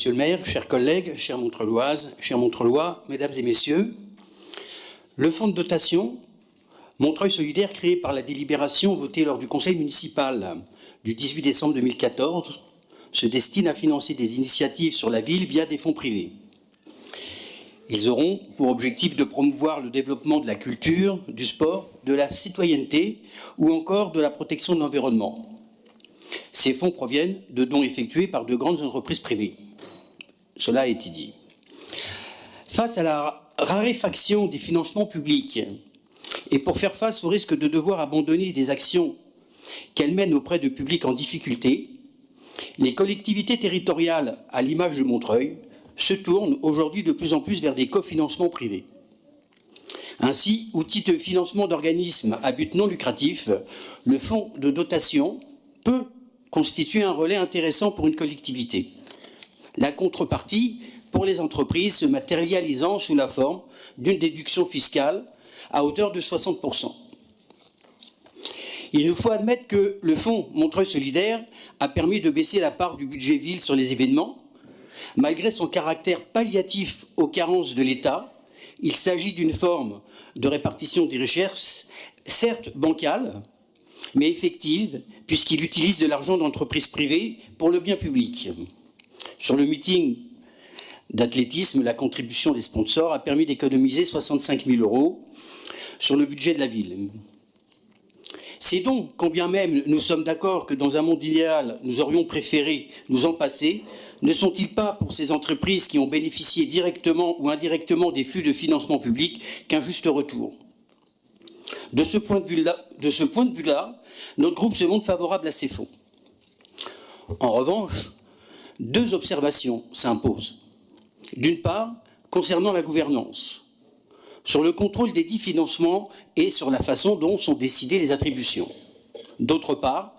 Monsieur le maire, chers collègues, chères Montreuiloises, chers Montreuilois, mesdames et messieurs, le fonds de dotation Montreuil solidaire, créé par la délibération votée lors du conseil municipal du 18 décembre 2014, se destine à financer des initiatives sur la ville via des fonds privés. Ils auront pour objectif de promouvoir le développement de la culture, du sport, de la citoyenneté ou encore de la protection de l'environnement. Ces fonds proviennent de dons effectués par de grandes entreprises privées. Cela a été dit. Face à la raréfaction des financements publics et pour faire face au risque de devoir abandonner des actions qu'elles mènent auprès de publics en difficulté, les collectivités territoriales, à l'image de Montreuil, se tournent aujourd'hui de plus en plus vers des cofinancements privés. Ainsi, outil de financement d'organismes à but non lucratif, le fonds de dotation peut constituer un relais intéressant pour une collectivité. La contrepartie pour les entreprises se matérialisant sous la forme d'une déduction fiscale à hauteur de 60%. Il nous faut admettre que le fonds Montreuil solidaire a permis de baisser la part du budget ville sur les événements. Malgré son caractère palliatif aux carences de l'État, il s'agit d'une forme de répartition des richesses, certes bancale, mais effective, puisqu'il utilise de l'argent d'entreprises privées pour le bien public. Sur le meeting d'athlétisme, la contribution des sponsors a permis d'économiser 65 000 € sur le budget de la ville. C'est donc, quand bien même nous sommes d'accord que dans un monde idéal, nous aurions préféré nous en passer, ne sont-ils pas pour ces entreprises qui ont bénéficié directement ou indirectement des flux de financement public qu'un juste retour? De ce point de vue-là, notre groupe se montre favorable à ces fonds. En revanche, deux observations s'imposent. D'une part, concernant la gouvernance, sur le contrôle des dits financements et sur la façon dont sont décidées les attributions. D'autre part,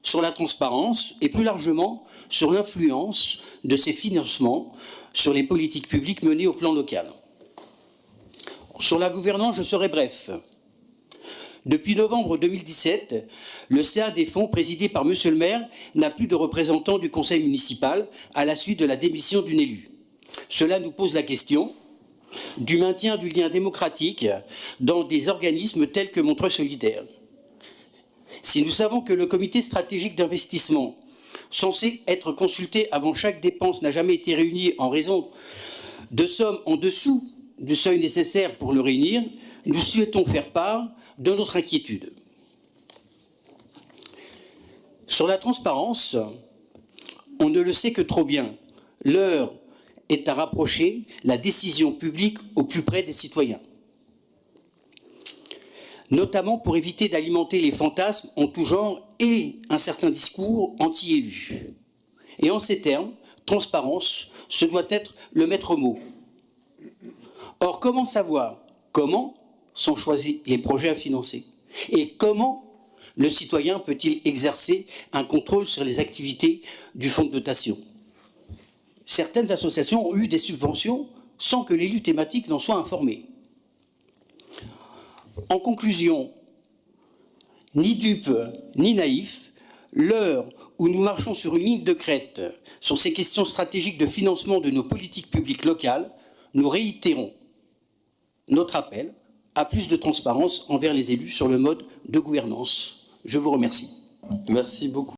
sur la transparence et plus largement sur l'influence de ces financements sur les politiques publiques menées au plan local. Sur la gouvernance, je serai bref. Depuis novembre 2017, le CA des fonds, présidé par Monsieur le maire, n'a plus de représentant du conseil municipal à la suite de la démission d'une élue. Cela nous pose la question du maintien du lien démocratique dans des organismes tels que Montreuil solidaire. Si nous savons que le comité stratégique d'investissement, censé être consulté avant chaque dépense, n'a jamais été réuni en raison de sommes en dessous du seuil nécessaire pour le réunir, nous souhaitons faire part de notre inquiétude. Sur la transparence, on ne le sait que trop bien. L'heure est à rapprocher la décision publique au plus près des citoyens, notamment pour éviter d'alimenter les fantasmes en tout genre et un certain discours anti-élus. Et en ces termes, transparence, ce doit être le maître mot. Or, comment savoir comment sont choisis les projets à financer? Et comment le citoyen peut-il exercer un contrôle sur les activités du fonds de dotation? Certaines associations ont eu des subventions sans que l'élu thématique n'en soit informé. En conclusion, ni dupe ni naïf, l'heure où nous marchons sur une ligne de crête sur ces questions stratégiques de financement de nos politiques publiques locales, nous réitérons notre appel à plus de transparence envers les élus sur le mode de gouvernance. Je vous remercie. Merci beaucoup.